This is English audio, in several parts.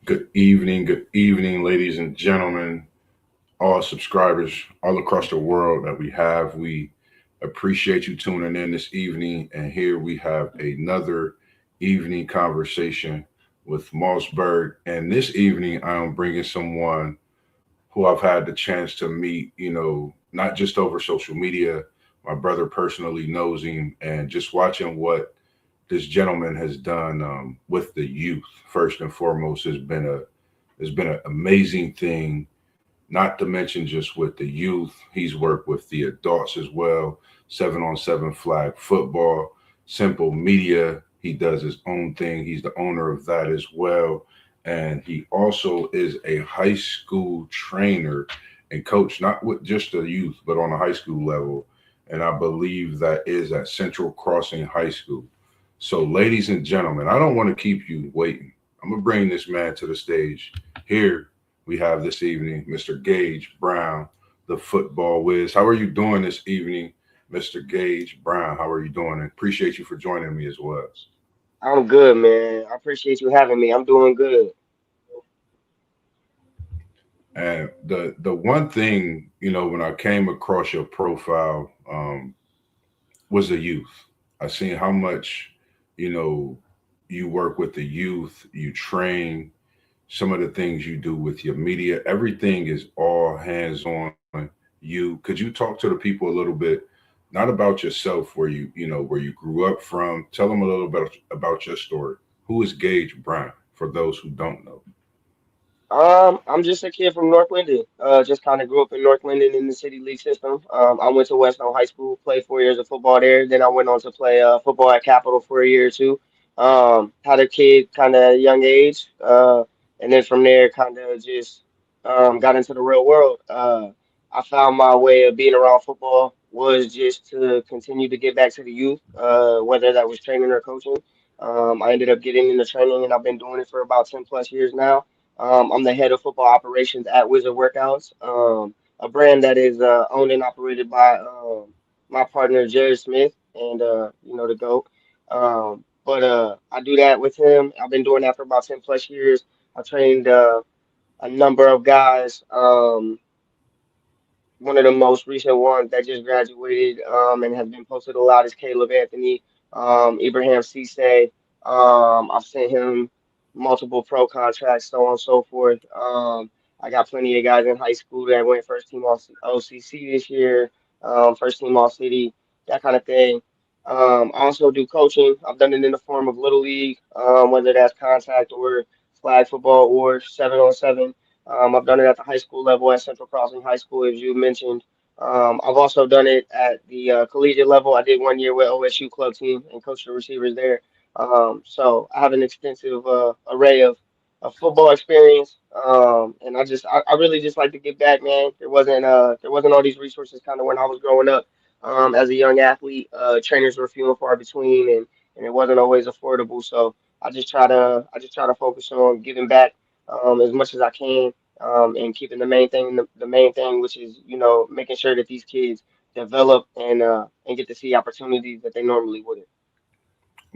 good evening, ladies and gentlemen, all subscribers all across the world that we have. We appreciate you tuning in this evening. And here we have another evening conversation with MossBurgh. And this evening, I am bringing someone who I've had the chance to meet, not just over social media. My brother personally knows him, and just watching what this gentleman has done with the youth first and foremost has been an amazing thing. Not to mention just with the youth, he's worked with the adults as well. 7-on-7 flag football, simple media. He does his own thing. He's the owner of that as well, and he also is a high school trainer and coach, not with just the youth, but on a high school level. And I believe that is at Central Crossing High School. So, ladies and gentlemen, I don't want to keep you waiting. I'm going to bring this man to the stage. Here we have this evening Mr. Gage Brown, the football whiz. How are you doing this evening, Mr. Gage Brown? How are you doing? And appreciate you for joining me as well. I'm good, man. I appreciate you having me. I'm doing good. And the one thing, when I came across your profile, was the youth. I seen how much, you know, you work with the youth, you train, some of the things you do with your media, everything is all hands on you. Could you talk to the people a little bit, not about yourself, where you grew up from? Tell them a little bit about your story. Who is Gage Brown for those who don't know? I'm just a kid from North Linden. Just kind of grew up in North Linden in the city league system. I went to Westone High School, played 4 years of football there. Then I went on to play football at Capital for a year or two. Had a kid kind of young age, and then from there, kind of just got into the real world. I found my way of being around football was just to continue to get back to the youth, whether that was training or coaching. I ended up getting into training, and I've been doing it for about 10 plus years now. I'm the head of football operations at Wizard Workouts, a brand that is owned and operated by my partner Jared Smith and the GOAT. But I do that with him. I've been doing that for about 10 plus years. I trained a number of guys. One of the most recent ones that just graduated and has been posted a lot is Caleb Anthony, Ibrahim Cisse. I've sent him multiple pro contracts, so on and so forth. I got plenty of guys in high school that went first team all OCC this year, first team all city, that kind of thing. I also do coaching. I've done it in the form of little league, whether that's contact or flag football or 7-on-7. I've done it at the high school level at Central Crossing High School, as you mentioned. I've also done it at the collegiate level. I did 1 year with OSU club team and coached the receivers there. So I have an extensive array of football experience, and I really just like to give back, man. There wasn't all these resources kind of when I was growing up as a young athlete. Trainers were few and far between, and it wasn't always affordable. So I just try to focus on giving back as much as I can, and keeping the main thing, which is making sure that these kids develop and get to see opportunities that they normally wouldn't.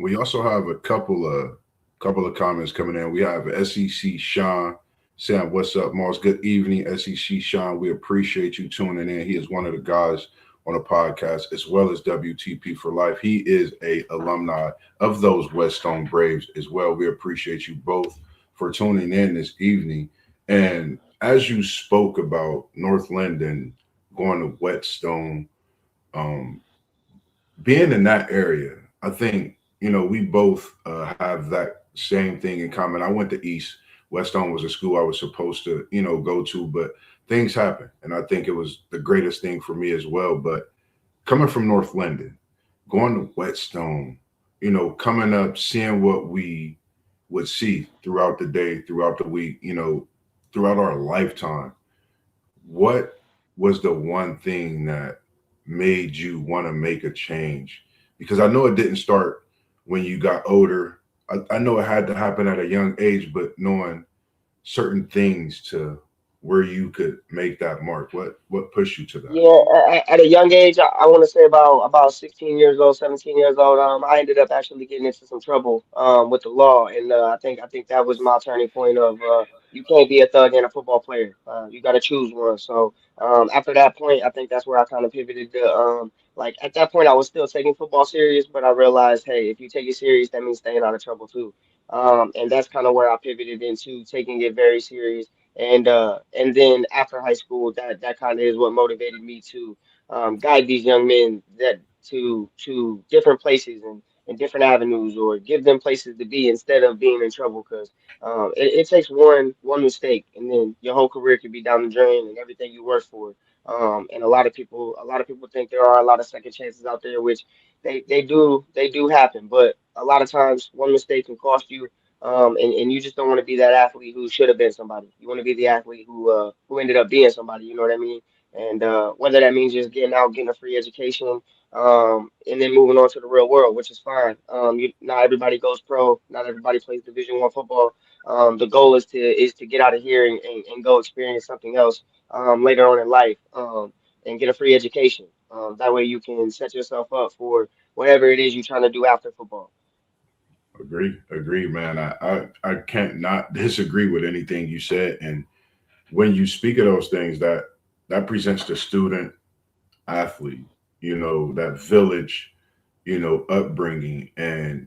We also have a couple of comments coming in. We have SEC Sean saying, "What's up, Moss? Good evening, SEC Sean. We appreciate you tuning in. He is one of the guys on the podcast as well as WTP for Life. He is a alumni of those Weststone Braves as well. We appreciate you both for tuning in this evening. And as you spoke about North Linden going to Whetstone, um, being in that area, I think we both have that same thing in common. I went to East. Westone was a school I was supposed to go to, but things happen, and I think it was the greatest thing for me as well. But coming from North Linden, going to Whetstone, coming up, seeing what we would see throughout the day, throughout the week, throughout our lifetime. What was the one thing that made you want to make a change? Because I know it didn't start when you got older. I know it had to happen at a young age, but knowing certain things to where you could make that mark? What pushed you to that? Yeah, at a young age, I want to say about 16 years old, 17 years old. I ended up actually getting into some trouble with the law, and I think that was my turning point of you can't be a thug and a football player. You got to choose one. So after that point, I think that's where I kind of pivoted to like at that point I was still taking football serious, but I realized, hey, if you take it serious, that means staying out of trouble too. And that's kind of where I pivoted into taking it very serious and then after high school, that kind of is what motivated me to guide these young men that to different places and different avenues, or give them places to be instead of being in trouble. Because it takes one mistake, and then your whole career could be down the drain and everything you work for. And a lot of people think there are a lot of second chances out there, which they do happen, but a lot of times one mistake can cost you and you just don't want to be that athlete who should have been somebody. You want to be the athlete who ended up being somebody. You know what I mean? And whether that means just getting out, getting a free education, and then moving on to the real world, which is fine. Not everybody goes pro. Not everybody plays Division I football. The goal is to get out of here and go experience something else later on in life, and get a free education. That way you can set yourself up for whatever it is you're trying to do after football. Agree, man. I can't not disagree with anything you said. And when you speak of those things, that presents the student athlete, that village, upbringing. And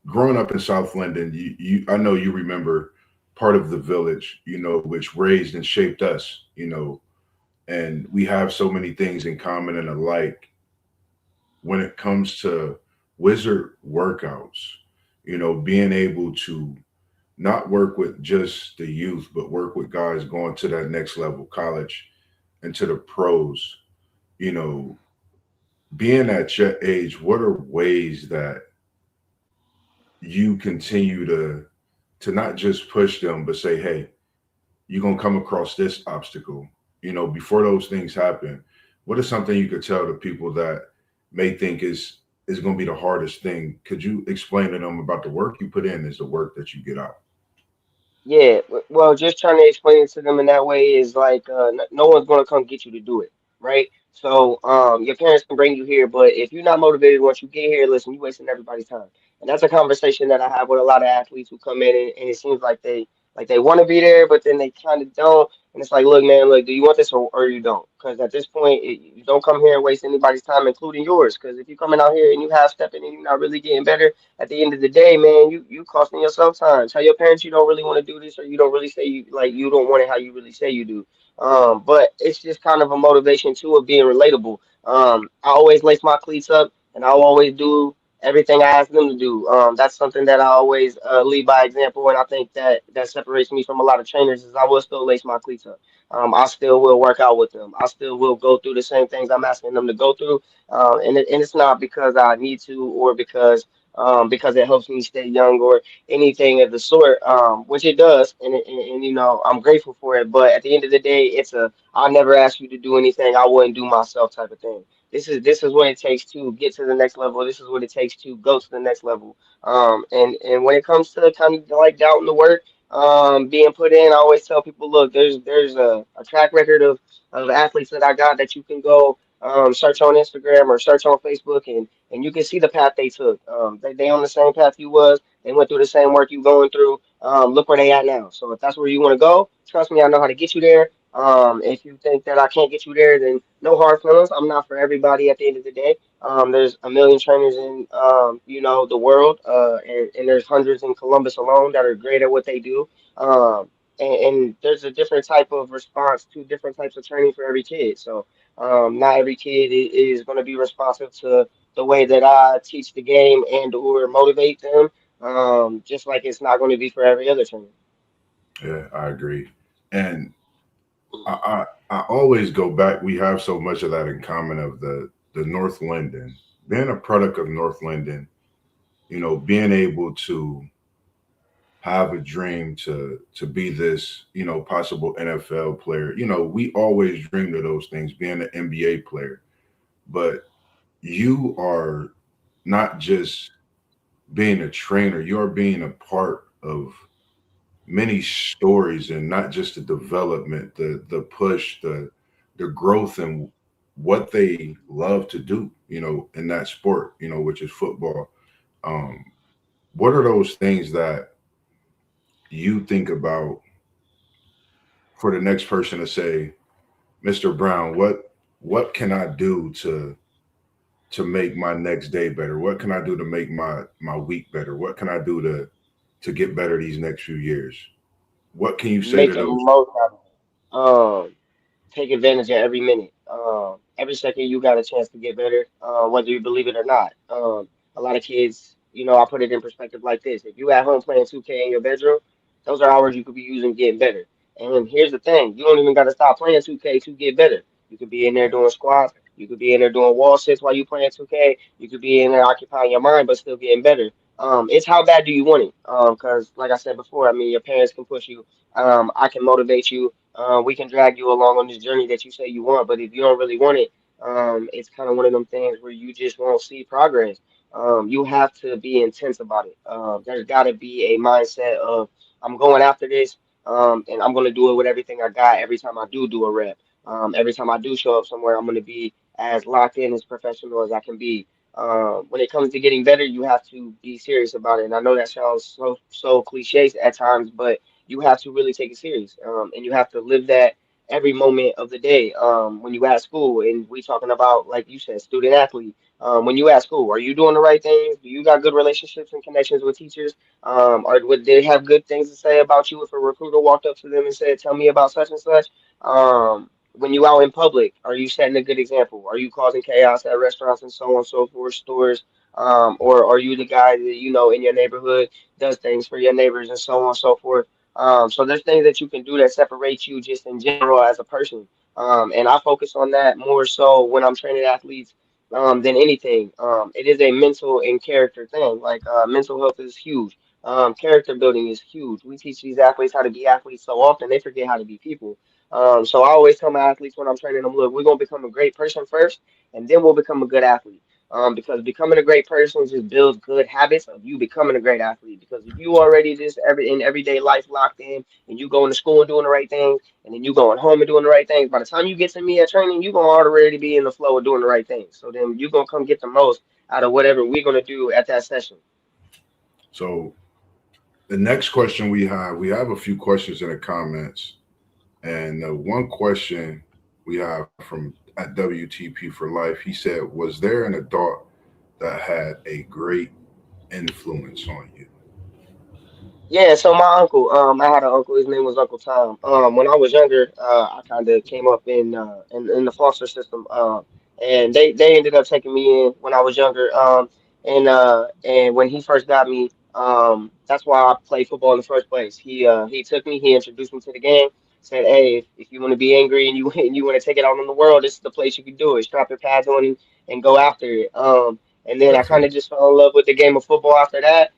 growing up in South London, I know you remember part of the village, which raised and shaped us, and we have so many things in common and alike when it comes to wizard workouts, being able to not work with just the youth, but work with guys going to that next level, college, and to the pros, you know, being at your age, what are ways that you continue to not just push them, but say, hey, you're gonna come across this obstacle. Before those things happen, what is something you could tell the people that may think is gonna be the hardest thing? Could you explain to them about the work you put in is the work that you get out? Yeah, well, just trying to explain it to them in that way is like no one's gonna come get you to do it, right? So your parents can bring you here, but if you're not motivated once you get here, listen, you're wasting everybody's time. And that's a conversation that I have with a lot of athletes who come in, and it seems like they want to be there, but then they kind of don't. And it's like, look, man, look, do you want this or you don't? Because at this point, you don't come here and waste anybody's time, including yours. Because if you're coming out here and you half stepping and you're not really getting better at the end of the day, man, you costing yourself time. Tell your parents you don't really want to do this, or you don't really say you don't want it how you really say you do. But it's just kind of a motivation too of being relatable. I always lace my cleats up, and I'll always do everything I ask them to do. That's something that I always lead by example, and I think that separates me from a lot of trainers is I will still lace my cleats up. I still will work out with them. I still will go through the same things I'm asking them to go through. And it's not because I need to or because it helps me stay young or anything of the sort, which it does, and I'm grateful for it. But at the end of the day, it's a I never ask you to do anything I wouldn't do myself type of thing. This is what it takes to get to the next level. This is what it takes to go to the next level. And when it comes to kind of like doubting the work being put in, I always tell people, look, there's a track record of athletes that I got that you can go search on Instagram or search on Facebook, and you can see the path they took. They on the same path you was. They went through the same work you going through. Look where they at now. So if that's where you want to go, trust me, I know how to get you there. If you think that I can't get you there, then no hard feelings. I'm not for everybody at the end of the day. There's a million trainers in the world, and there's hundreds in Columbus alone that are great at what they do. And there's a different type of response to different types of training for every kid. So not every kid is going to be responsive to the way that I teach the game and or motivate them. Just like it's not going to be for every other trainer. Yeah, I agree. And I always go back. We have so much of that in common of the North Linden, being a product of North Linden, being able to have a dream to be this, possible NFL player. We always dreamed of those things, being an NBA player. But you are not just being a trainer, you're being a part of many stories, and not just the development, the push, the growth, and what they love to do, in that sport, which is football. Um, what are those things that you think about for the next person to say, Mr. Brown, what can I do to make my next day better? What can I do to make my week better? What can I do to get better these next few years? What can you say Make to the those? most out of it. Take advantage of every minute. Every second you got a chance to get better, whether you believe it or not. A lot of kids, I put it in perspective like this. If you at home playing 2K in your bedroom, those are hours you could be using getting better. And here's the thing, you don't even got to stop playing 2K to get better. You could be in there doing squats. You could be in there doing wall sits while you playing 2K. You could be in there occupying your mind, but still getting better. It's how bad do you want it? Because like I said before, I mean, your parents can push you. I can motivate you, we can drag you along on this journey that you say you want, but if you don't really want it, it's kind of one of them things where you just won't see progress. You have to be intense about it. There's got to be a mindset of I'm going after this, and I'm going to do it with everything I got. Every time I do a rep, every time I do show up somewhere, I'm going to be as locked in as professional as I can be. When it comes to getting better, you have to be serious about it. And I know that sounds so cliche at times, but you have to really take it serious. And you have to live that every moment of the day. When you at school, and we talking about, like you said, student athlete. When you at school, are you doing the right things? Do you got good relationships and connections with teachers? Or would they have good things to say about you if a recruiter walked up to them and said, "Tell me about such and such"? When you out in public, are you setting a good example? Are you causing chaos at restaurants and so on and so forth, stores? Or are you the guy that in your neighborhood does things for your neighbors and so on and so forth? So there's things that you can do that separate you just in general as a person. And I focus on that more so when I'm training athletes than anything. It is a mental and character thing. Like mental health is huge. Character building is huge. We teach these athletes how to be athletes so often they forget how to be people. So I always tell my athletes when I'm training them, look, we're gonna become a great person first, and then we'll become a good athlete. Because becoming a great person just builds good habits of you becoming a great athlete. Because if you already just in everyday life locked in, and you going to school and doing the right things, and then you going home and doing the right things, by the time you get to me at training, you gonna already be in the flow of doing the right things. So then you gonna come get the most out of whatever we're gonna do at that session. So the next question we have a few questions in the comments, and one question we have from at WTP for Life. He said, "Was there an adult that had a great influence on you?" Yeah, so my uncle, I had an uncle. His name was Uncle Tom. When I was younger, I kind of came up in the foster system. And they ended up taking me in when I was younger. And when he first got me, that's why I played football in the first place. He took me, he introduced me to the game. Said, "Hey, if you want to be angry and you and you want to take it out on the world, this is the place you can do it. Strap your pads on and go after it." And then I kind Definitely. of just fell in love with the game of football after that.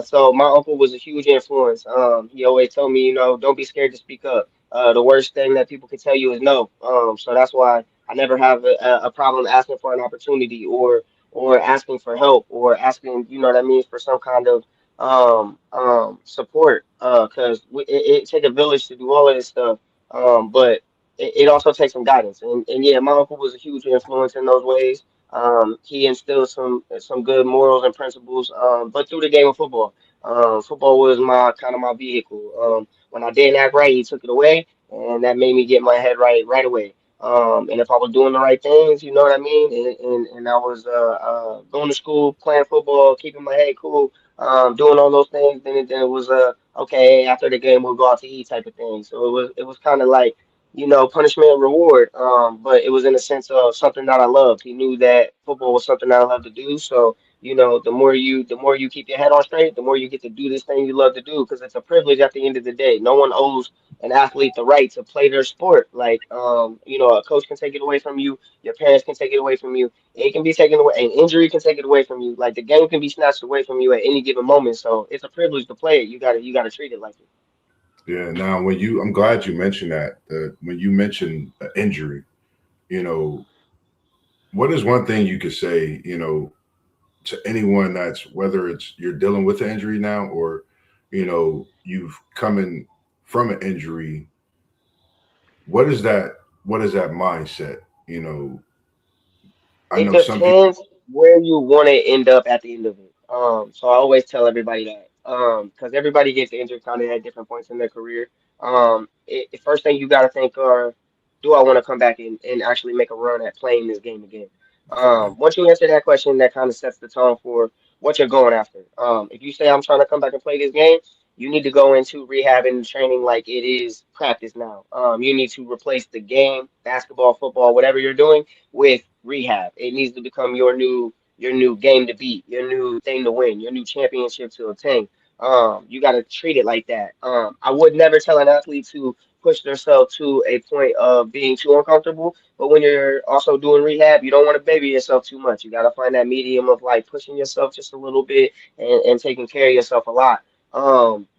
So my uncle was a huge influence. He always told me, don't be scared to speak up. The worst thing that people can tell you is no. So that's why I never have a problem asking for an opportunity or asking for help or asking, you know what I mean, for some kind of support. Because it take a village to do all of this stuff. But it also takes some guidance. And yeah, my uncle was a huge influence in those ways. He instilled some good morals and principles, but through the game of football. Football was my kind of my vehicle. When I didn't act right, he took it away, and that made me get my head right away. And if I was doing the right things, you know what I mean, and I was going to school, playing football, keeping my head cool, doing all those things, then it was okay. After the game, we'll go out to eat type of thing. So it was kind of like punishment and reward. But it was in a sense of something that I loved. He knew that football was something that I loved to do. So, the more you keep your head on straight, the more you get to do this thing you love to do because it's a privilege at the end of the day. No one owes an athlete the right to play their sport. Like, a coach can take it away from you, your parents can take it away from you, it can be taken away, an injury can take it away from you. Like the game can be snatched away from you at any given moment. So it's a privilege to play it. You gotta treat it like it. Yeah. Now, I'm glad you mentioned that. When you mentioned injury, you know, what is one thing you could say, to anyone that's, whether it's you're dealing with an injury now, or you've coming from an injury. What is that? What is that mindset? You know, I It know some people. depends where you want to end up at the end of it. So I always tell everybody that. Because everybody gets injured kind of at different points in their career. First thing you got to think are, do I want to come back and actually make a run at playing this game again? Yeah, Once you answer that question, that kind of sets the tone for what you're going after. If you say I'm trying to come back and play this game, you need to go into rehab and training like it is practice now. You need to replace the game, basketball, football, whatever you're doing with rehab. It needs to become your new game to beat, your new thing to win, your new championship to obtain. You got to treat it like that. I would never tell an athlete to push themselves to a point of being too uncomfortable. But when you're also doing rehab, you don't want to baby yourself too much. You got to find that medium of like pushing yourself just a little bit and taking care of yourself a lot.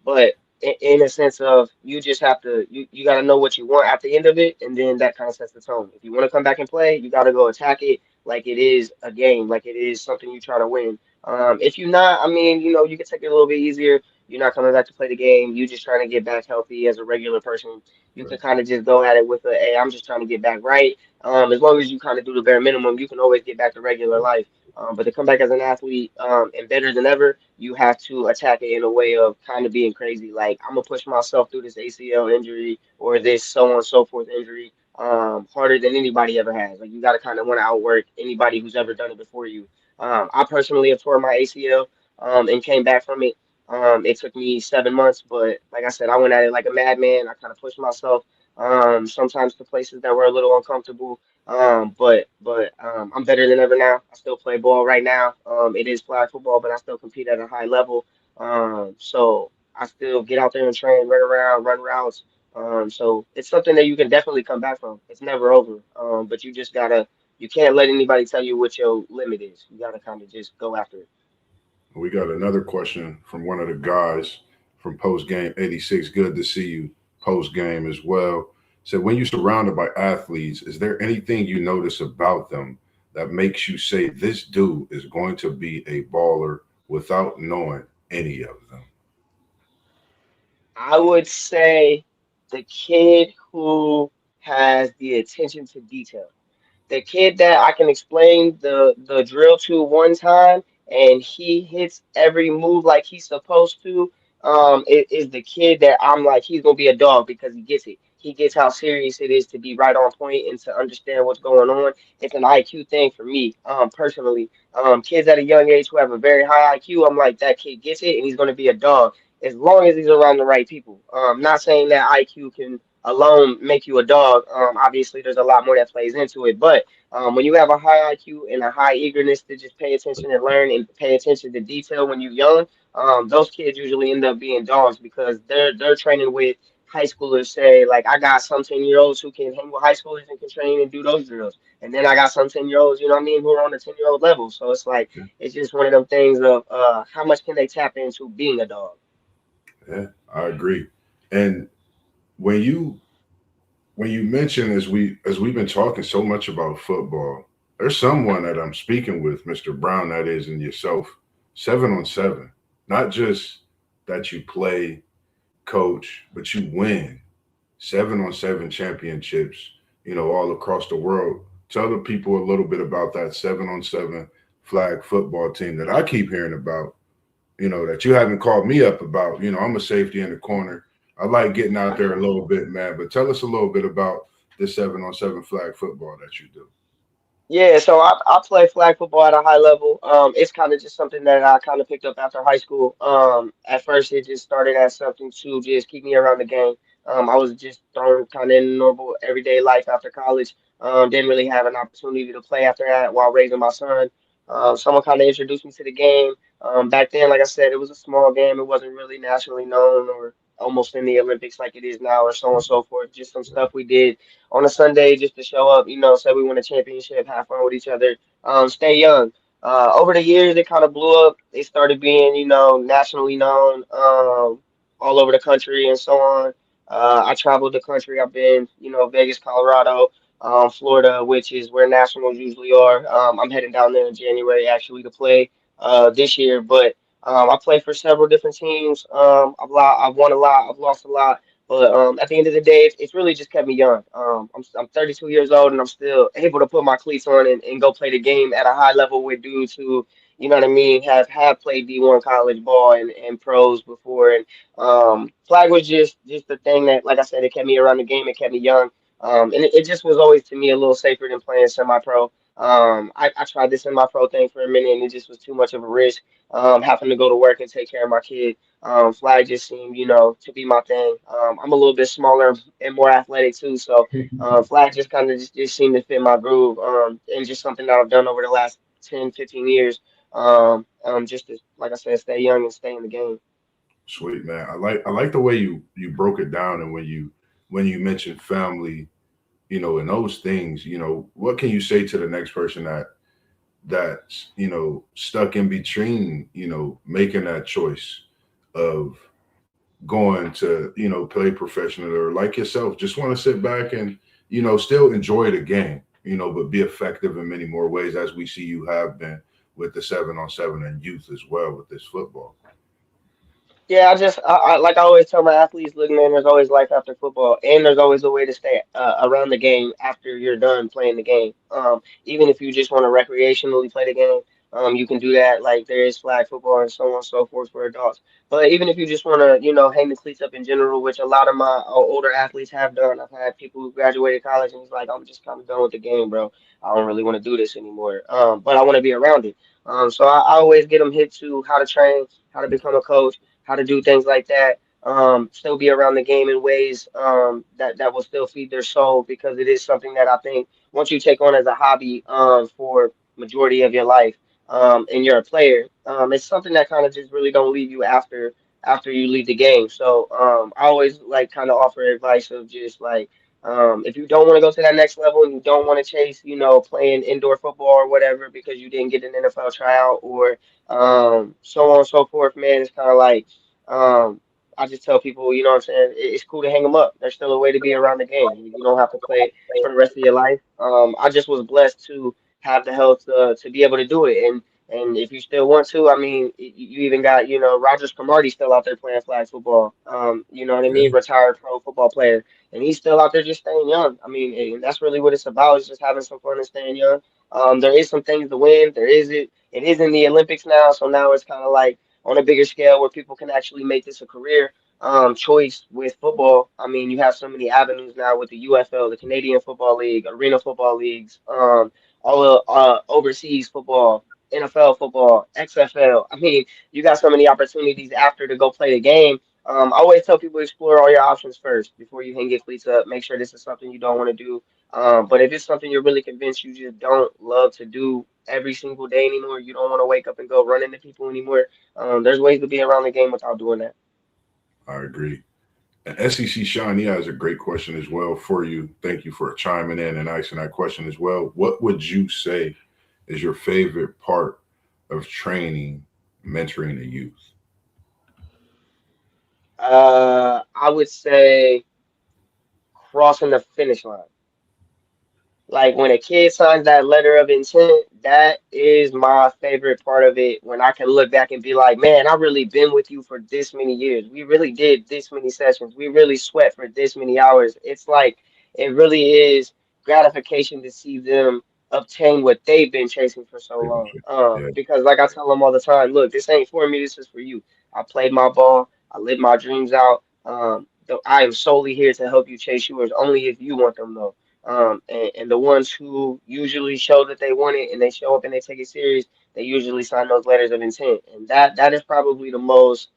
But in a sense of you just have to you got to know what you want at the end of it, and then that kind of sets the tone. If you want to come back and play, you got to go attack it like it is a game, like it is something you try to win. If you're not, I mean, you can take it a little bit easier. You're not coming back to play the game. You just trying to get back healthy as a regular person. You can right. kind of just go at it with a, hey, I'm just trying to get back right. As long as you kind of do the bare minimum, you can always get back to regular life. But to come back as an athlete and better than ever, you have to attack it in a way of kind of being crazy. Like, I'm gonna push myself through this ACL injury or this so on and so forth injury harder than anybody ever has. Like, you got to kind of want to outwork anybody who's ever done it before you. I personally have tore my ACL and came back from it. It took me 7 months, but like I said, I went at it like a madman. I kind of pushed myself sometimes to places that were a little uncomfortable. But I'm better than ever now. I still play ball right now. It is flag football, but I still compete at a high level. So I still get out there and train, run around, run routes. So it's something that you can definitely come back from. It's never over. But you can't let anybody tell you what your limit is. You gotta kind of just go after it. We got another question from one of the guys from Post Game 86. Good to see you post game as well. Said, when you're surrounded by athletes, is there anything you notice about them that makes you say this dude is going to be a baller without knowing any of them? I would say the kid who has the attention to detail. The kid that I can explain the drill to one time and he hits every move like he's supposed to, is the kid that I'm like he's gonna be a dog because he gets it. He gets how serious it is to be right on point and to understand what's going on. It's an IQ thing for me, personally. Kids at a young age who have a very high IQ, I'm like that kid gets it and he's gonna be a dog as long as he's around the right people. Not saying that IQ can alone make you a dog. Obviously, there's a lot more that plays into it, but when you have a high IQ and a high eagerness to just pay attention and learn and pay attention to detail when you're young, those kids usually end up being dogs because they're training with high schoolers. Say like I got some 10-year-olds who can hang with high schoolers and can train and do those drills, and then I got some 10-year-olds, you know what I mean, who are on the 10-year-old level. So it's like Yeah, it's just one of them things of how much can they tap into being a dog. yeah, I agree. And when you when you mention as we've been talking so much about football, there's someone that I'm speaking with, Mr. Brown, that is in yourself, 7 on 7. Not just that you play, coach, but you win 7 on 7 championships, all across the world. Tell the people a little bit about that 7 on 7 flag football team that I keep hearing about, that you haven't called me up about. I'm a safety in the corner. I like getting out there a little bit, man. But tell us a little bit about this 7 on 7 flag football that you do. Yeah, so I play flag football at a high level. It's kind of just something that I kind of picked up after high school. At first it just started as something to just keep me around the game. I was just thrown kind of in normal everyday life after college. Didn't really have an opportunity to play after that while raising my son. Someone kind of introduced me to the game. Back then, like I said, it was a small game. It wasn't really nationally known or almost in the Olympics like it is now, or so on and so forth. Just some stuff we did on a Sunday just to show up, say we win a championship, have fun with each other, stay young. Over the years, it kind of blew up. It started being, nationally known all over the country and so on. I traveled the country. I've been, Vegas, Colorado, Florida, which is where nationals usually are. I'm heading down there in January actually to play this year, but I played for several different teams. I've won a lot, I've lost a lot, but at the end of the day, it's really just kept me young. I'm 32 years old and I'm still able to put my cleats on and go play the game at a high level with dudes who, you know what I mean, have played D1 college ball and pros before. And flag was just the thing that, like I said, it kept me around the game, it kept me young. And it just was always to me a little safer than playing semi-pro. I tried this semi-pro thing for a minute and it just was too much of a risk. Having to go to work and take care of my kid. Flag just seemed, to be my thing. I'm a little bit smaller and more athletic too, so flag just kind of just seemed to fit my groove. And just something that I've done over the last 10, 15 years. Just to, like I said, stay young and stay in the game. Sweet man. I like the way you broke it down, and when you mentioned family, and those things, what can you say to the next person that's stuck in between, making that choice of going to play professional, or like yourself just want to sit back and still enjoy the game, but be effective in many more ways, as we see you have been with the 7-on-7 and youth as well with this football. Yeah, like I always tell my athletes, look, man, there's always life after football, and there's always a way to stay around the game after you're done playing the game. Even if you just want to recreationally play the game, you can do that. Like there is flag football and so on and so forth for adults. But even if you just want to, hang the cleats up in general, which a lot of my older athletes have done. I've had people who graduated college and he's like, I'm just kind of done with the game, bro. I don't really want to do this anymore. But I want to be around it. So I always get them hit to how to train, how to become a coach, how to do things like that. Still be around the game in ways that will still feed their soul because it is something that I think once you take on as a hobby for majority of your life and you're a player, it's something that kind of just really don't leave you after you leave the game. So I always like kind of offer advice of just like if you don't want to go to that next level and you don't want to chase, playing indoor football or whatever because you didn't get an NFL tryout or so on and so forth, man, it's kind of like um, I just tell people, you know what I'm saying? It's cool to hang them up. There's still a way to be around the game. You don't have to play for the rest of your life. I just was blessed to have the health to be able to do it. And if you still want to, I mean, you even got, Rogers Cromartie still out there playing flag football. You know what I mean? Yeah, Retired pro football player. And he's still out there just staying young. I mean, and that's really what it's about, is just having some fun and staying young. There is some things to win. It is in the Olympics now, so now it's kind of like on a bigger scale where people can actually make this a career choice with football. I mean, you have so many avenues now with the UFL, the Canadian Football League, Arena Football Leagues, all the overseas football, NFL football, XFL. I mean, you got so many opportunities after to go play the game. I always tell people explore all your options first before you hang your cleats up. Make sure this is something you don't want to do. But if it's something you're really convinced you just don't love to do every single day anymore, you don't want to wake up and go run into people anymore. There's ways to be around the game without doing that. I agree. And SEC Sean, he has a great question as well for you. Thank you for chiming in and asking that question as well. What would you say is your favorite part of training, mentoring the youth? I would say crossing the finish line. Like when a kid signs that letter of intent, that is my favorite part of it. When I can look back and be like, man, I really been with you for this many years. We really did this many sessions. We really sweat for this many hours. It's like it really is gratification to see them obtain what they've been chasing for so long. Yeah, Because like I tell them all the time, look, this ain't for me. This is for you. I played my ball. I lived my dreams out. I am solely here to help you chase yours, only if you want them though. And the ones who usually show that they want it and they show up and they take it serious, they usually sign those letters of intent. And that is probably the most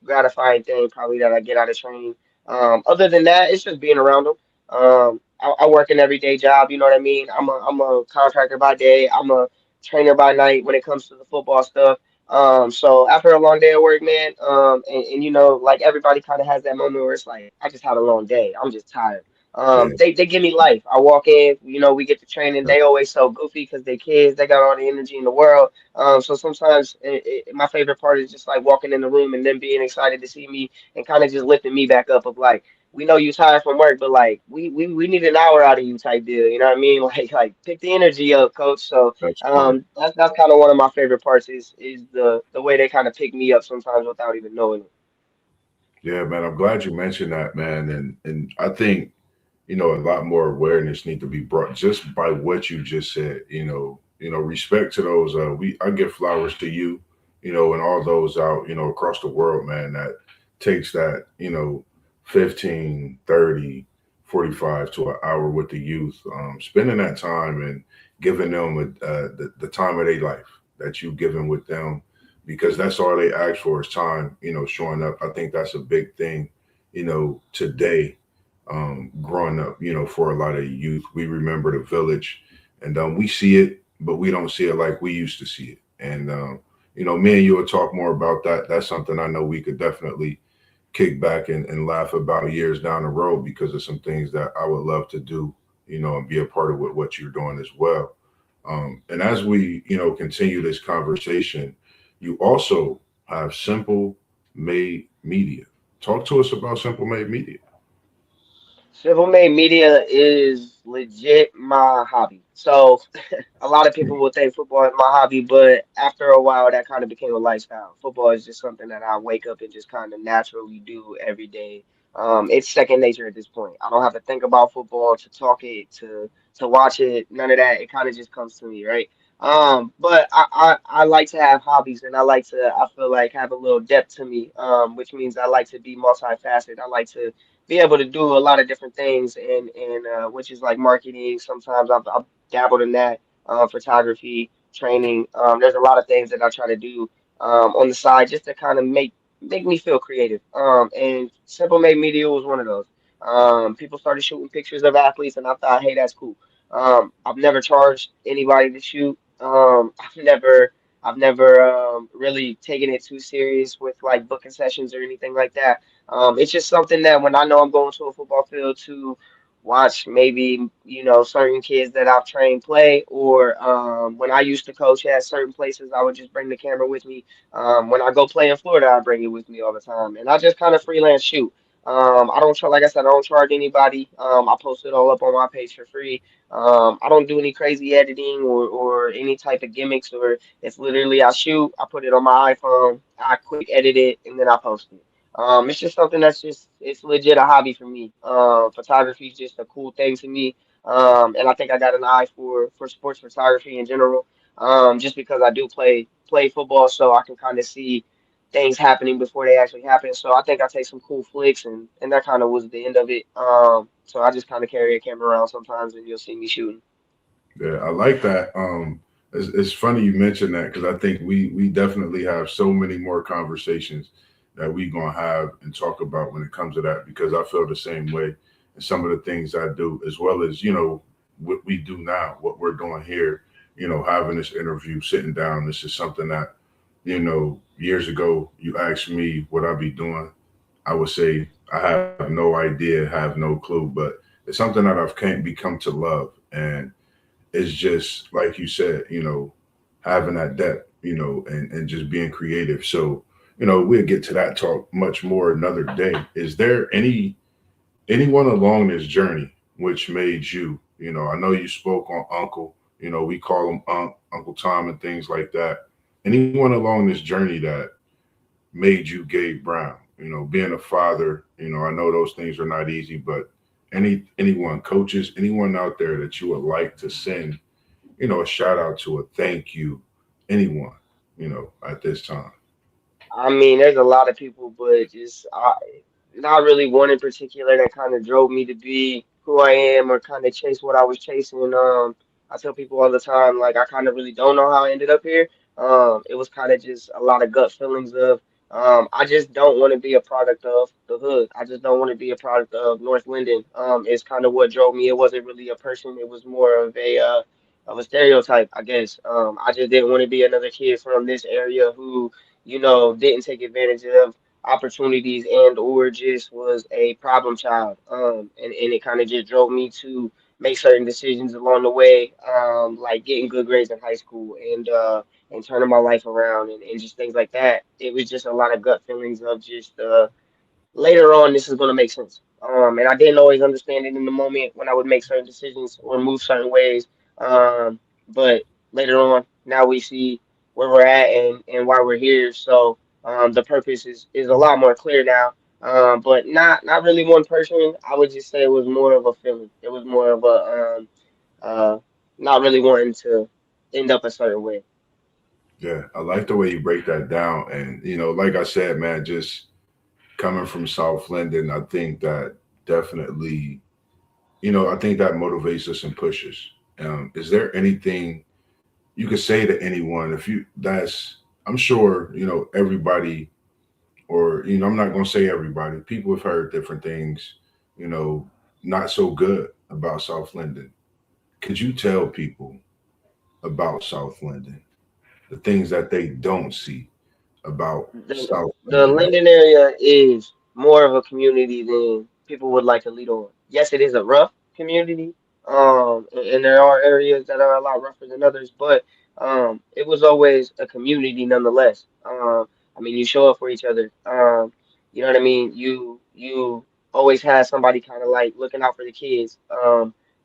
gratifying thing probably that I get out of training. Other than that, it's just being around them. I work an everyday job, you know what I mean? I'm a contractor by day, I'm a trainer by night when it comes to the football stuff. So after a long day of work, man, and like everybody kind of has that moment where it's like, I just had a long day. I'm just tired. yeah, They give me life. I walk in, we get to training. They always so goofy because they kids. They got all the energy in the world. So sometimes my favorite part is just like walking in the room and them being excited to see me and kind of just lifting me back up of like, we know you tired from work, but like we need an hour out of you type deal. You know what I mean? Like pick the energy up, coach. So That's smart. that's kind of one of my favorite parts is the way they kind of pick me up sometimes without even knowing it. Yeah, man. I'm glad you mentioned that, man. And I think a lot more awareness need to be brought just by what you just said. Respect to those. I give flowers to you, and all those out, across the world, man. That takes that, 15, 30, 45 to an hour with the youth, spending that time and giving them the time of their life that you given with them, because that's all they ask for is time. Showing up. I think that's a big thing. Today, growing up, for a lot of youth. We remember the village, and we see it, but we don't see it like we used to see it. And me and you will talk more about that. That's something I know we could definitely kick back and laugh about years down the road, because of some things that I would love to do, and be a part of what you're doing as well. And as we, continue this conversation, you also have Simple Made Media. Talk to us about Simple Made Media. Civil made media is legit my hobby. So a lot of people will think football is my hobby, but after a while, that kind of became a lifestyle. Football is just something that I wake up and just kind of naturally do every day. It's second nature at this point. I don't have to think about football to talk it, to watch it, none of that. It kind of just comes to me, right? But I like to have hobbies, and I like to, I feel like, have a little depth to me, which means I like to be multifaceted. I like to be able to do a lot of different things, and which is like marketing. Sometimes I've dabbled in that, photography, training. There's a lot of things that I try to do on the side just to kind of make me feel creative. And Simple Made Media was one of those. People started shooting pictures of athletes, and I thought, hey, that's cool. I've never charged anybody to shoot. I've never really taken it too serious with like booking sessions or anything like that. It's just something that when I know I'm going to a football field to watch maybe, certain kids that I've trained play, or when I used to coach at certain places, I would just bring the camera with me. When I go play in Florida, I bring it with me all the time. And I just kind of freelance shoot. I don't like I said, I don't charge anybody. I post it all up on my page for free. I don't do any crazy editing or any type of gimmicks, or it's literally I shoot, I put it on my iPhone, I quick edit it, and then I post it. It's just something that's just it's legit a hobby for me. Photography is just a cool thing to me. And I think I got an eye for sports photography in general. Just because I do play football, so I can kind of see things happening before they actually happen. So I think I take some cool flicks, and that kind of was the end of it. So I just kind of carry a camera around sometimes, and you'll see me shooting. Yeah, I like that. It's funny you mentioned that, because I think we definitely have so many more conversations that we gonna have and talk about when it comes to that, because I feel the same way. And some of the things I do, as well as what we do now, what we're doing here, having this interview, sitting down. This is something that years ago you asked me what I'd be doing. I would say I have no idea, have no clue, but it's something that I've came become to love. And it's just like you said, having that depth, and just being creative. So, we'll get to that talk much more another day. Is there anyone along this journey which made you, I know you spoke on Uncle, we call him Uncle Tom and things like that. Anyone along this journey that made you Gabe Brown? Being a father, I know those things are not easy, but anyone, coaches, anyone out there that you would like to send, a shout out to, a thank you, anyone, at this time. I mean, there's a lot of people, but just not really one in particular that kind of drove me to be who I am or kind of chase what I was chasing. I tell people all the time, like I kind of really don't know how I ended up here. It was kind of just a lot of gut feelings of I just don't want to be a product of the hood. I just don't want to be a product of North Linden. It's kind of what drove me. It wasn't really a person. It was more of a stereotype, I guess. I just didn't want to be another kid from this area who didn't take advantage of opportunities and or just was a problem child. And it kind of just drove me to make certain decisions along the way, like getting good grades in high school and turning my life around and just things like that. It was just a lot of gut feelings of just later on this is gonna make sense. And I didn't always understand it in the moment when I would make certain decisions or move certain ways. But later on, now we see where we're at and why we're here. So the purpose is a lot more clear now. But not really one person. I would just say it was more of a feeling. It was more of a uh, not really wanting to end up a certain way. Yeah, I like the way you break that down. And, like I said, man, just coming from South Linden, I think that definitely, I think that motivates us and pushes. Is there anything you could say to anyone if you, I'm sure, everybody, or, I'm not going to say everybody, people have heard different things, you know, not so good about South Linden. Could you tell people about South Linden, the things that they don't see about South The Linden? Linden area is more of a community than people would like to lead on. Yes, it is a rough community, and there are areas that are a lot rougher than others, but it was always a community nonetheless. I mean, you show up for each other. You know what I mean? You always had somebody kind of like looking out for the kids.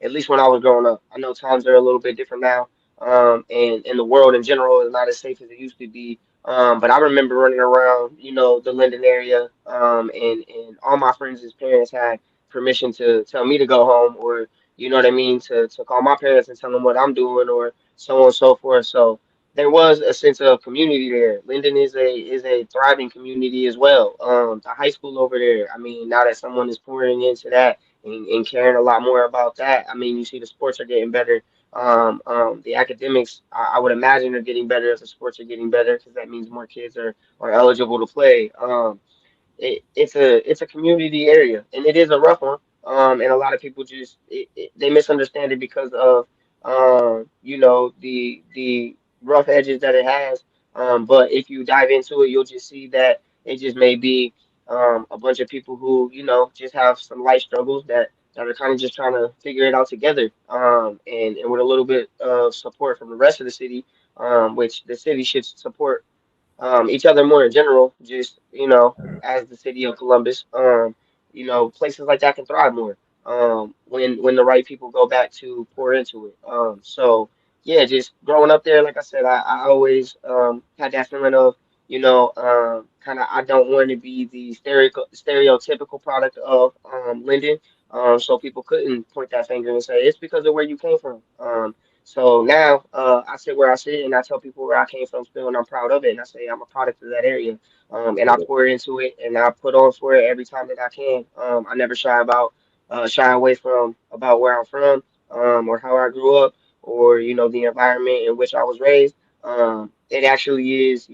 At least when I was growing up. I know times are a little bit different now, and the world in general is not as safe as it used to be, but I remember running around, the Linden area, and all my friends' parents had permission to tell me to go home, or you know what I mean, to call my parents and tell them what I'm doing, or so on and so forth. So there was a sense of community there. Linden is a thriving community as well. The high school over there. I mean, now that someone is pouring into that and caring a lot more about that, I mean, you see the sports are getting better. The academics, I would imagine, are getting better if the sports are getting better because that means more kids are eligible to play. It's a community area and it is a rough one. And a lot of people just they misunderstand it because of the rough edges that it has. But if you dive into it, you'll just see that it just may be a bunch of people who just have some life struggles that are kind of just trying to figure it out together. And with a little bit of support from the rest of the city, which the city should support each other more in general, just as the city of Columbus, places like that can thrive more when the right people go back to pour into it. So yeah, just growing up there, like I said, I always had that feeling of kind of I don't want to be the stereotypical product of Linden. So people couldn't point that finger and say it's because of where you came from. So now I sit where I sit and I tell people where I came from still and I'm proud of it. And I say I'm a product of that area. And I pour into it and I put on for it every time that I can. I never shy away from about where I'm from, or how I grew up, or the environment in which I was raised. It actually is,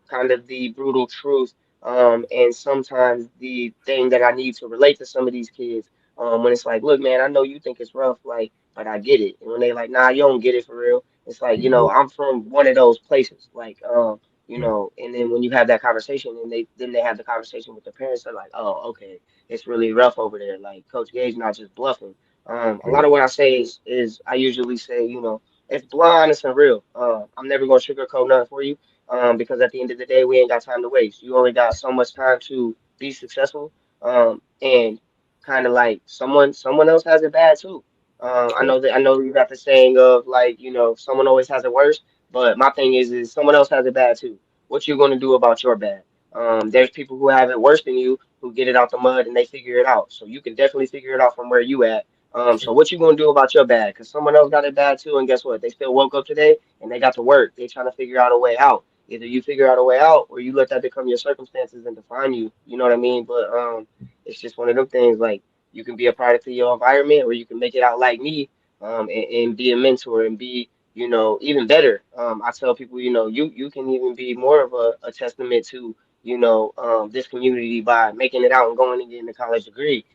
kind of the brutal truth. And sometimes the thing that I need to relate to some of these kids, when it's like, look, man, I know you think it's rough, like, but I get it. And when they like, nah, you don't get it for real. It's like, Mhm. I'm from one of those places, like, Yeah, and then when you have that conversation and they have the conversation with the parents, they're like, oh, okay, it's really rough over there. Like Coach Gage not just bluffing. A yeah, lot of what I say is I usually say, it's blunt, honest, and real. I'm never gonna sugarcoat nothing for you, because at the end of the day, we ain't got time to waste. You only got so much time to be successful, and kind of like someone else has it bad too. yeah, I know you got the saying of like, someone always has it worse, but my thing is someone else has it bad too. What you gonna do about your bad? There's people who have it worse than you who get it out the mud and they figure it out. So you can definitely figure it out from where you at. So what you gonna do about your bad? Because someone else got it bad too, and guess what? They still woke up today and they got to work. They trying to figure out a way out. Either you figure out a way out, or you let that become your circumstances and define you. You know what I mean? But it's just one of them things. Like you can be a product of your environment, or you can make it out like me, and be a mentor and be even better. I tell people, you can even be more of a testament to this community by making it out and going and getting a college degree.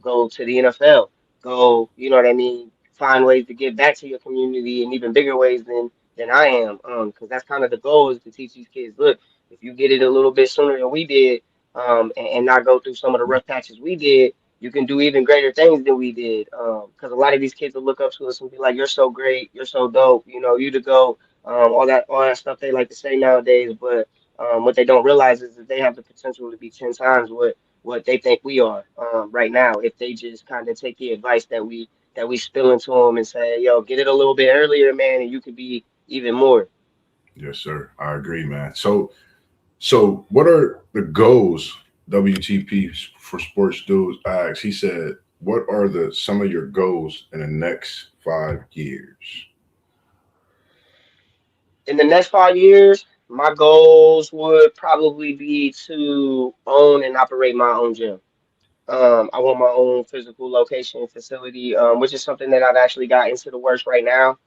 Go to the NFL. Go, you know what I mean? Find ways to give back to your community in even bigger ways than I am. Because that's kind of the goal is to teach these kids. Look, if you get it a little bit sooner than we did, and not go through some of the rough patches we did, you can do even greater things than we did. Because a lot of these kids will look up to us and be like, "You're so great. You're so dope. You to go." All that stuff they like to say nowadays, but what they don't realize is that they have the potential to be 10 times what they think we are right now. If they just kind of take the advice that we spill into them and say, yo, get it a little bit earlier, man, and you could be even more. Yes, sir. I agree, man. So what are the goals? WTP for Sports Dudes asks. He said, "What are the some of your goals in the next 5 years?" In the next 5 years, my goals would probably be to own and operate my own gym. I want my own physical location and facility, which is something that I've actually got into the works right now,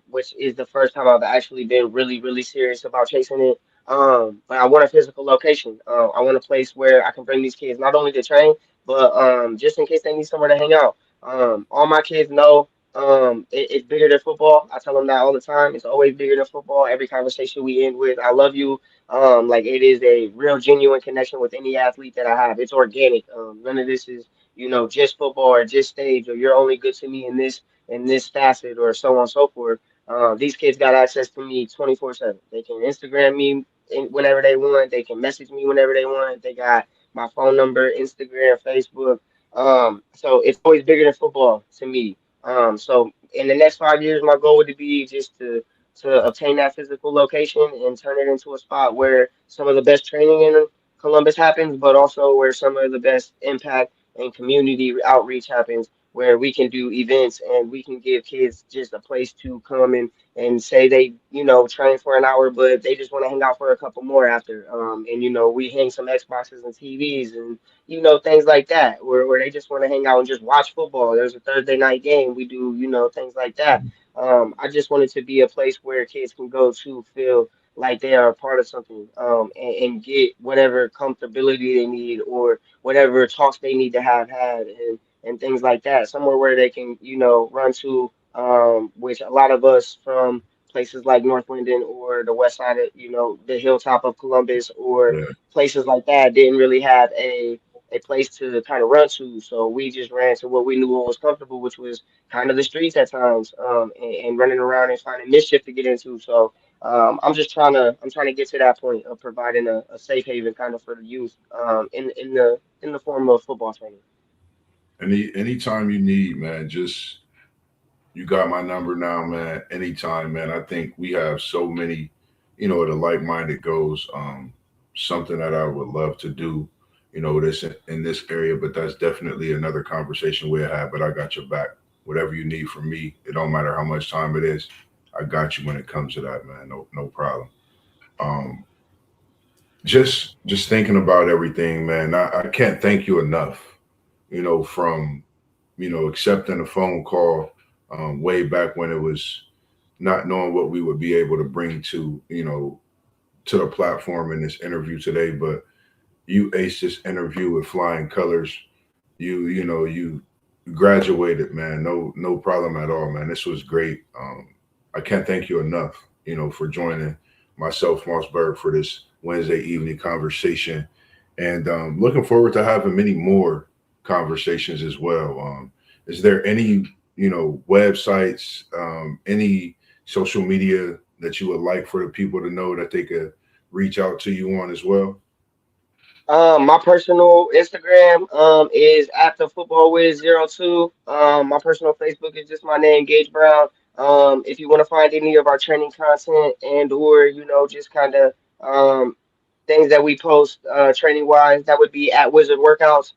which is the first time I've actually been really, really serious about chasing it. But I want a physical location. I want a place where I can bring these kids not only to train, but just in case they need somewhere to hang out. All my kids know it's bigger than football. I tell them that all the time. It's always bigger than football. Every conversation we end with, I love you. Like it is a real genuine connection with any athlete that I have. It's organic. None of this is, just football or just stage or you're only good to me in this facet or so on and so forth. These kids got access to me 24/7. They can Instagram me whenever they want. They can message me whenever they want. They got my phone number, Instagram, Facebook. So it's always bigger than football to me. So in the next 5 years, my goal would be just to obtain that physical location and turn it into a spot where some of the best training in Columbus happens, but also where some of the best impact and community outreach happens, where we can do events and we can give kids just a place to come and say they, train for an hour, but they just want to hang out for a couple more after. And we hang some Xboxes and TVs and things like that, where they just want to hang out and just watch football. There's a Thursday night game. We do, things like that. I just want it to be a place where kids can go to feel like they are a part of something, and get whatever comfortability they need or whatever talks they need to have had and things like that. Somewhere where they can, run to, which a lot of us from places like North Linden or the west side of, the hilltop of Columbus or Yeah, places like that didn't really have a place to kind of run to. So we just ran to what we knew was comfortable, which was kind of the streets at times, and running around and finding mischief to get into. So I'm trying to get to that point of providing a safe haven kind of for the youth, in the form of football training. anytime you need, man, just you got my number now, man. Anytime, man. I think we have so many, the like-minded goals. Something that I would love to do, this in this area, but that's definitely another conversation we'll have. But I got your back. Whatever you need from me, it don't matter how much time it is. I got you when it comes to that, man. No, no problem. Um, just thinking about everything, man. I can't thank you enough. From accepting a phone call way back when it was not knowing what we would be able to bring to the platform in this interview today, but you aced this interview with flying colors. You graduated, man. No problem at all, man. This was great. I can't thank you enough, for joining myself, MossBurgh, for this Wednesday evening conversation, and looking forward to having many more conversations as well. Is there any websites, any social media that you would like for the people to know that they could reach out to you on as well? My personal Instagram is at the football wiz 02. My personal Facebook is just my name, Gage Brown. If you want to find any of our training content and or just kind of things that we post training wise, that would be at Wizard Workouts.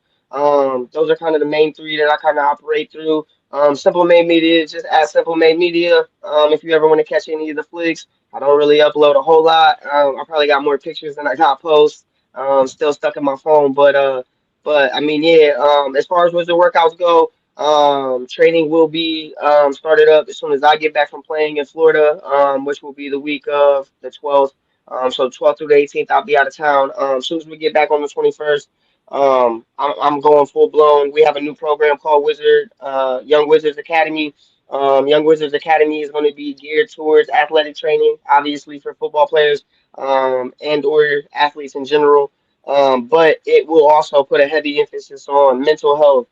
Those are kind of the main three that I kind of operate through. Simple Made Media is just at Simple Made Media. If you ever want to catch any of the flicks, I don't really upload a whole lot. I probably got more pictures than I got posts. Still stuck in my phone, but I mean, yeah. As far as Wizard Workouts go, training will be started up as soon as I get back from playing in Florida, which will be the week of the 12th. So 12th through the 18th, I'll be out of town. As soon as we get back on the 21st, I'm going full blown. We have a new program called Young Wizards Academy. Young Wizards Academy is going to be geared towards athletic training, obviously for football players, and or athletes in general. But it will also put a heavy emphasis on mental health,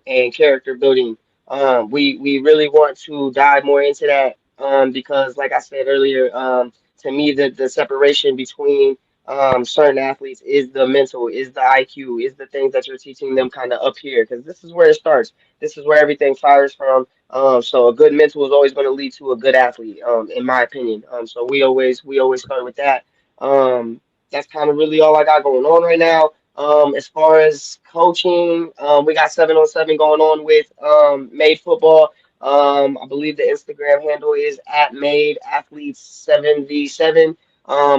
and character building. We really want to dive more into that, because, like I said earlier, to me, the separation between certain athletes is the mental, is the IQ, is the things that you're teaching them kind of up here, because this is where it starts. This is where everything fires from. So a good mental is always going to lead to a good athlete, in my opinion. So we always start with that. That's kind of really all I got going on right now. As far as coaching, we got 7-on-7 going on with Made Football. I believe the Instagram handle is at Made Athletes 7v7.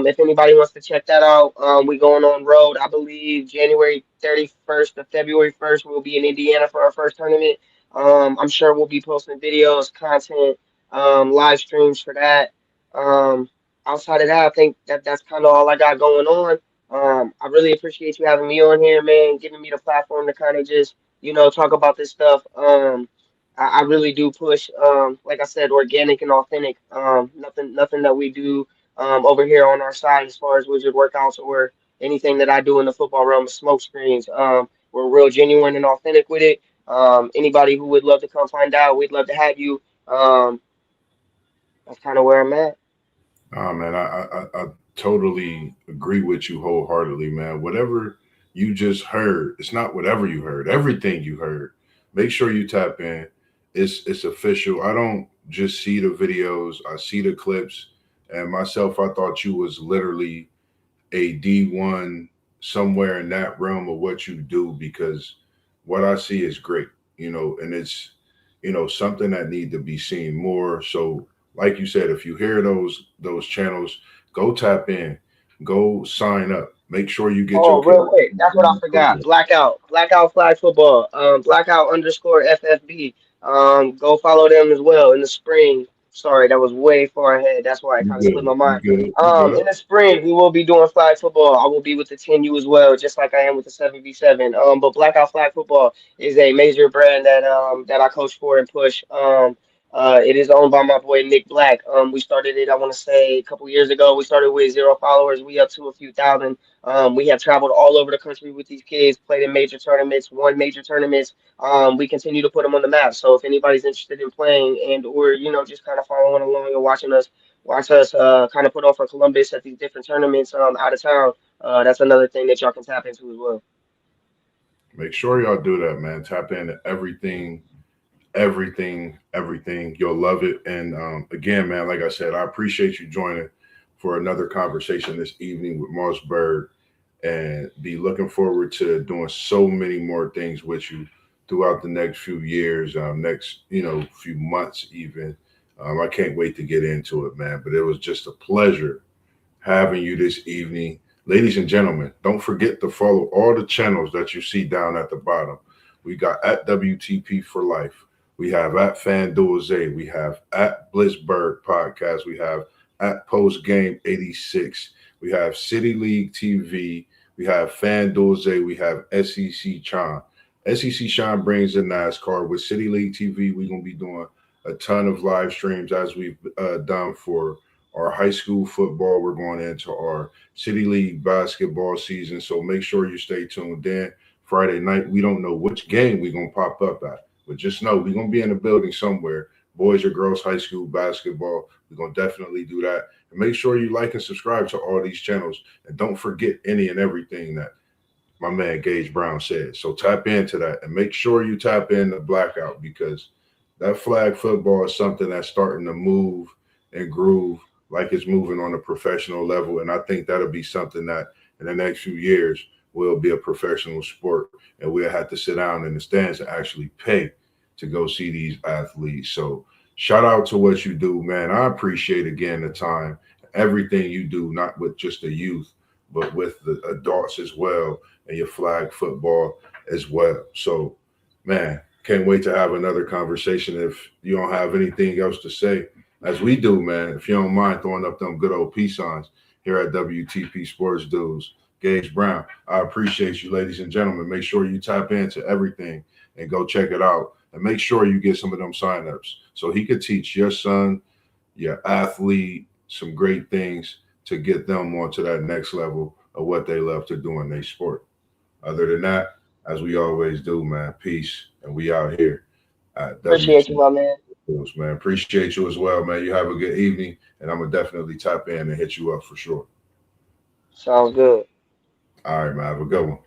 If anybody wants to check that out, we going on road. I believe January 31st to February 1st, we'll be in Indiana for our first tournament. I'm sure we'll be posting videos, content, live streams for that. Um, Outside of that, I think that's kind of all I got going on. I really appreciate you having me on here, man, giving me the platform to kind of just, talk about this stuff. I really do push, like I said, organic and authentic. Nothing that we do over here on our side as far as wizard workouts or anything that I do in the football realm is smoke screens. We're real genuine and authentic with it. Anybody who would love to come find out, we'd love to have you. Um, that's kind of where I'm at. Oh man, I totally agree with you wholeheartedly, man. Whatever you just heard, it's not whatever you heard. Everything you heard, make sure you tap in. It's official. I don't just see the videos; I see the clips. And myself, I thought you was literally a D1 somewhere in that realm of what you do because what I see is great, and it's, something that need to be seen more. So, like you said, if you hear those channels, go tap in, go sign up, make sure you get your Oh, kid. real quick, that's what I forgot. Blackout flag football. Blackout underscore FFB. Go follow them as well in the spring. Sorry, that was way far ahead. That's why it You kind of slipped good? my You mind. good? You good? In the spring we will be doing flag football. I will be with the 10U as well, just like I am with the 7v7. But Blackout flag football is a major brand that I coach for and push. It is owned by my boy Nick Black. We started it, I want to say, a couple years ago. We started with 0 followers. We up to a few thousand. We have traveled all over the country with these kids, played in major tournaments, won major tournaments. We continue to put them on the map. So if anybody's interested in playing and or just kind of following along and watch us kind of put on for Columbus at these different tournaments out of town, that's another thing that y'all can tap into as well. Make sure y'all do that, man. Tap into everything, everything. You'll love it. And again, man, like I said, I appreciate you joining for another conversation this evening with MossBurgh, and be looking forward to doing so many more things with you throughout the next few years, next few months even. I can't wait to get into it, man. But it was just a pleasure having you this evening. Ladies and gentlemen, don't forget to follow all the channels that you see down at the bottom. We got at WTP for Life. We have at FanDuel We have at Blissberg Podcast. We have at Post Game 86. We have City League TV. We have FanDuel We have SEC Chon. SEC Chon brings the NASCAR. With City League TV, we're going to be doing a ton of live streams as we've done for our high school football. We're going into our City League basketball season. So make sure you stay tuned in. Friday night, we don't know which game we're going to pop up at, but just know we're going to be in the building somewhere. Boys or girls high school basketball. We're going to definitely do that. And make sure you like and subscribe to all these channels. And don't forget any and everything that my man Gage Brown said. So tap into that and make sure you tap in the Blackout, because that flag football is something that's starting to move and groove like it's moving on a professional level. And I think that'll be something that in the next few years will be a professional sport, and we'll have to sit down in the stands and actually pay to go see these athletes. So shout out to what you do, man. I appreciate again the time, everything you do, not with just the youth, but with the adults as well, and your flag football as well. So, man, can't wait to have another conversation. If you don't have anything else to say, as we do, man, if you don't mind throwing up them good old peace signs here at WTP Sports Dudes. Gage Brown, I appreciate you, ladies and gentlemen. Make sure you tap into everything and go check it out. And make sure you get some of them signups so he could teach your son, your athlete, some great things to get them onto that next level of what they love to do in their sport. Other than that, as we always do, man, peace. And we out here at Appreciate you, WTP. my man. Man, appreciate you as well, man. You have a good evening, and I'm gonna definitely tap in and hit you up for sure. Sounds good. All right, man. Have a good one.